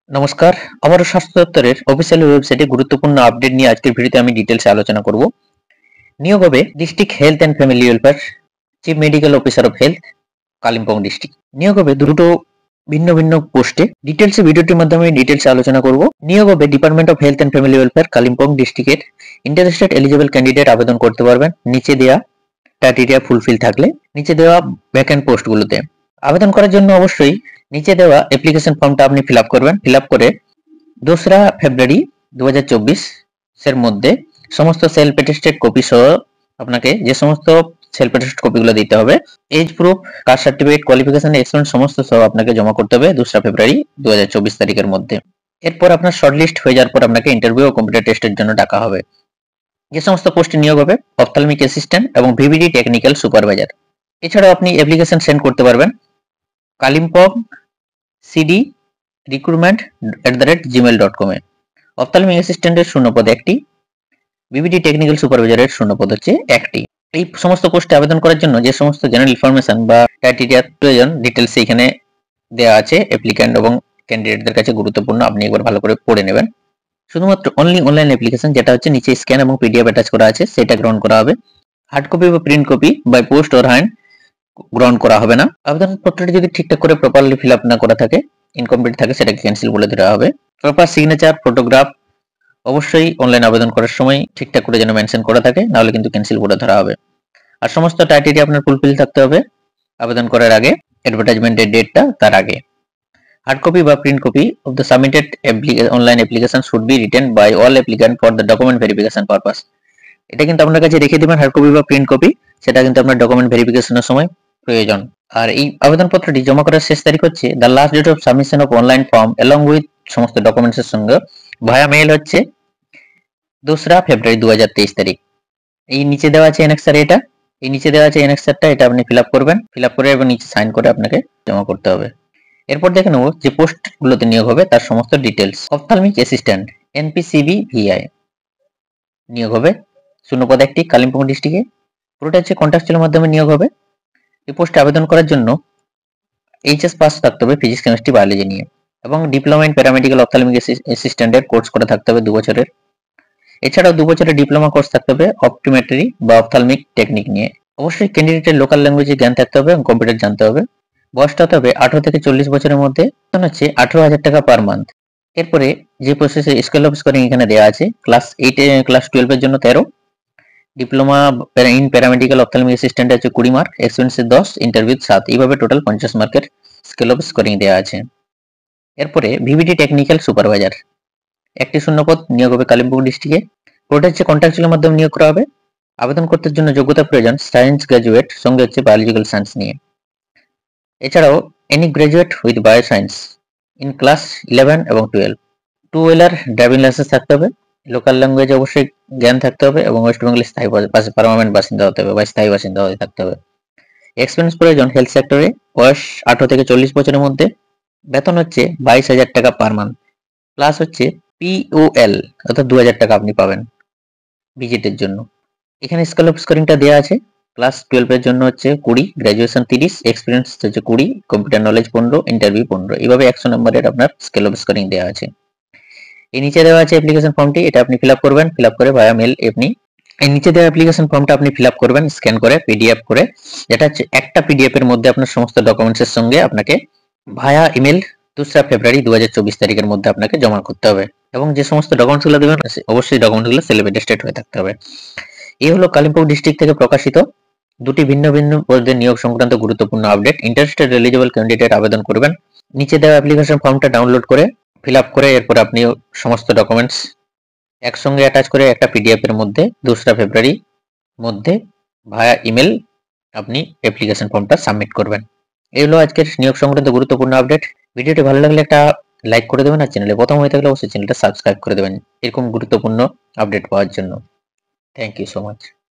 নমস্কার, আবারও স্বাস্থ্য দপ্তরের অফিসিয়াল ওয়েবসাইটে গুরুত্বপূর্ণ আপডেট নিয়ে আজকের ভিডিওতে আমি ডিটেলসে আলোচনা করব। নিয়োগ হবে district health and family welfare chief medical officer of health Kalimpong district. নিয়োগ হবে দুটো ভিন্ন ভিন্ন পোস্টে। ডিটেলসে ভিডিওটির মাধ্যমে ডিটেলসে আলোচনা করব। নিয়োগ হবে department of health and family welfare Kalimpong ডিস্ট্রিক্টের। ইন্টারেস্টেড এলিজিবল ক্যান্ডিডেট আবেদন করতে পারবেন নিচে দেওয়া ক্রাইটেরিয়া ফুলফিল থাকলে নিচে দেওয়া ভ্যাকেন্ট পোস্টগুলোতে। আবেদন করার জন্য অবশ্যই নিচে দেওয়া অ্যাপ্লিকেশন ফর্মটা আপনি ফিল আপ করবেন। ফিল আপ করে 2রা ফেব্রুয়ারি 2024 এর মধ্যে সমস্ত সেলফ অ্যাটেস্টেড কপি সহ আপনাকে যে সমস্ত সেলফ অ্যাটেস্টেড কপিগুলো দিতে হবে, age proof, caste certificate, qualification, experience সমস্ত সহ আপনাকে জমা করতে হবে 2রা ফেব্রুয়ারি 2024 তারিখের মধ্যে। এরপর আপনার শর্টলিস্ট হয়ে যাওয়ার পর আপনাকে ইন্টারভিউ ও কম্পিউটার টেস্টের জন্য ডাকা হবে। যে সমস্ত পোস্টে নিয়োগ হবে অপথলমিক অ্যাসিস্ট্যান্ট এবং ভিভিডি টেকনিক্যাল সুপারভাইজার। এছাড়াও আপনি অ্যাপ্লিকেশন সেন্ড করতে পারবেন কালিম্পং সিডি recruitment@gmail.com এ। অপথলমিক অ্যাসিস্ট্যান্টের শূন্যপদ 1টি, ভিভিডি টেকনিক্যাল সুপারভাইজারের শূন্যপদ হচ্ছে 1টি। এই সমস্ত পোস্টে আবেদন করার জন্য যে সমস্ত জেনারেল ইনফরমেশন বা ক্রাইটেরিয়া প্রয়োজন ডিটেলস এখানে দেওয়া আছে। অ্যাপ্লিক্যান্ট এবং ক্যান্ডিডেটদের কাছে গুরুত্বপূর্ণ, আপনি একবার ভালো করে পড়ে নেবেন। শুধুমাত্র অনলি অনলাইন অ্যাপ্লিকেশন, যেটা হচ্ছে নিচে স্ক্যান এবং পিডিএফ অ্যাটাচ করা আছে, সেটা গ্রহণ করা হবে। হার্ড কপি বা print copy by post or hand গ্রহণ করা হবে না। আবেদনপত্রটি যদি ঠিকঠাক করে প্রপারলি ফিল আপ না করা থাকে, ইনকমপ্লিট থাকে, সেটাকে ক্যান্সেল বলে দেওয়া হবে। প্রপার সিগনেচার, ফটোগ্রাফ অবশ্যই অনলাইন আবেদন করার সময় ঠিকঠাক করে যেন মেনশন করা থাকে, নাহলে কিন্তু ক্যান্সেল বলে ধরা হবে। আর সমস্ত ক্রাইটেরিয়া আপনার ফুলফিল থাকতে হবে আবেদন করার আগে, অ্যাডভার্টাইজমেন্টের ডেটটা তার আগে। হার্ড কপি বা print copy of the submitted online application should be written by all applicant for the document verification purpose. এটা কিন্তু আপনার কাছে রেখে দিবেন হার্ড কপি বা প্রিন্ট কপি, সেটা কিন্তু আপনার ডকুমেন্ট ভেরিফিকেশনের সময় প্রয়োজন। আর এই আবেদনপত্রটি জমা করার শেষ তারিখ হচ্ছে the last date of submission of online form along with সমস্ত ডকুমেন্টস এর সঙ্গে ভায়া মেইল হচ্ছে 2রা ফেব্রুয়ারি 2023 তারিখ। এই নিচে দেওয়া আছে এনএক্সার, এই নিচে দেওয়া আছে এনএক্সারটা, এটা আপনি ফিল আপ করবেন। ফিল আপ করে এবং নিচে সাইন করে আপনাকে জমা করতে হবে। এরপর দেখে নেব যে পোস্টগুলোতে নিয়োগ হবে তার সমস্ত ডিটেলস। অপথলমিক অ্যাসিস্ট্যান্ট এনপিসিবি ভিআই নিয়োগ হবে, শূন্যপদ 1টি, কালিম্পং ডিস্ট্রিক্টে। পুরোটা হচ্ছে কন্ট্রাকচুয়াল মাধ্যমে নিয়োগ হবে। এই পোস্টে আবেদন করার জন্য এইচএস পাস থাকতে হবে ফিজিক্স, কেমিস্ট্রি, বায়োলজি নিয়ে, এবং ডিপ্লোমা ইন প্যারামেডিক্যাল অপথলমিক অ্যাসিস্ট্যান্টের কোর্স করা থাকতে হবে 2 বছরের। এছাড়াও 2 বছরের ডিপ্লোমা কোর্স থাকতে হবে অপটোমেট্রি বা অপথলমিক টেকনিক নিয়ে। অবশ্যই ক্যান্ডিডেটের লোকাল ল্যাঙ্গুয়েজে জ্ঞান থাকতে হবে এবং কম্পিউটার জানতে হবে। বয়সটা হতে হবে 18 থেকে 40 বছরের মধ্যে। বেতন হচ্ছে 18,000 টাকা পার মান্থ। এরপরে যে প্রসেসে স্কেল অফ স্কোরিং এখানে দেওয়া আছে, ক্লাস 8 ক্লাস 12 এর জন্য 13, ডিপ্লোমা ইন প্যারামেডিক্যাল অপথলমিক অ্যাসিস্ট্যান্ট আছে 20 মার্ক, এক্সপেরিয়েন্স 10, ইন্টারভিউ 7, এইভাবে টোটাল 50 মার্কের স্কেল অফ স্কোরিং দেওয়া আছে। এরপরে ভিভিডি টেকনিক্যাল সুপারভাইজার 1টি শূন্যপদ, নিয়োগ হবে কালিম্পং ডিস্ট্রিক্টে। পুরোটা হচ্ছে কন্ট্রাকচুয়াল মাধ্যমে নিয়োগ করা হবে। আবেদন করতে জন্য যোগ্যতা প্রয়োজন সায়েন্স গ্র্যাজুয়েট, সঙ্গে হচ্ছে বায়োলজিক্যাল সায়েন্স নিয়ে। এছাড়াও any graduate with bio science in class 11 এবং 12। 2 হুইলার ড্রাইভিং লাইসেন্স থাকতে হবে। লোকাল ল্যাঙ্গুয়েজ অবশ্যই জ্ঞান থাকতে হবে এবং ওয়েস্ট বেঙ্গলের স্থায়ী পার্মানেন্ট বাসিন্দা হতে হবে বা স্থায়ী বাসিন্দা হয়ে থাকতে হবে। এক্সপিরিয়েন্স প্রয়োজন হেলথ সেক্টরে, বয়স 18 থেকে 40 বছরের মধ্যে। বেতন হচ্ছে 22,000 টাকা পার মান্থ, প্লাস হচ্ছে পিওএল অর্থাৎ 2,000 টাকা আপনি পাবেন ভিজিটের জন্য। এখানে স্কেল অফ স্কোরিংটা দেওয়া আছে। ক্লাস 12 এর জন্য হচ্ছে 20, গ্র্যাজুয়েশন 30, এক্সপিরিয়েন্স হচ্ছে 20, কম্পিউটার নলেজ 15, ইন্টারভিউ 15, এইভাবে 100 নম্বরের আপনার স্কেল অফ স্কোরিং দেওয়া আছে। এই নিচে দেওয়া আছে অ্যাপ্লিকেশন ফর্মটি, এটা আপনি ফিল আপ করবেন। ফিল আপ করে ভায়া মেল আপনি এই নিচে দেওয়া অ্যাপ্লিকেশন ফর্মটা আপনি ফিল আপ করবেন স্ক্যান করে পিডিএফ করে, যেটা হচ্ছে একটা পিডিএফ এর মধ্যে আপনার সমস্ত ডকুমেন্টস এর সঙ্গে আপনাকে ভায়া ইমেল 2রা ফেব্রুয়ারি 2024 তারিখের মধ্যে আপনাকে জমা করতে হবে। এবং যে সমস্ত ডকুমেন্টসগুলো দেবেন অবশ্যই ডকুমেন্টসগুলো সেলফ অ্যাটেস্টেড হয়ে থাকতে হবে। এই হলো কালিম্পং ডিস্ট্রিক্ট থেকে প্রকাশিত 2টি ভিন্ন ভিন্ন পদে নিয়োগ সংক্রান্ত গুরুত্বপূর্ণ আপডেট। ইন্টারেস্টেড এলিজিবল ক্যান্ডিডেট আবেদন করবেন। নিচে দেওয়া অ্যাপ্লিকেশন ফর্মটা ডাউনলোড করে ফিল আপ করে এরপর আপনি সমস্ত ডকুমেন্টস একসঙ্গে অ্যাটাচ করে একটা পিডিএফ এর মধ্যে 2রা ফেব্রুয়ারি মধ্যে ভায়া ইমেল আপনি অ্যাপ্লিকেশন ফর্মটা সাবমিট করবেন। এই হলো আজকের নিয়োগ সংক্রান্ত গুরুত্বপূর্ণ আপডেট। ভিডিওটি ভালো লাগলে একটা লাইক করে দেবেন, আর চ্যানেলে প্রথম হয়ে থাকলে অবশ্যই চ্যানেলটা সাবস্ক্রাইব করে দেবেন এরকম গুরুত্বপূর্ণ আপডেট পাওয়ার জন্য। Thank you so much.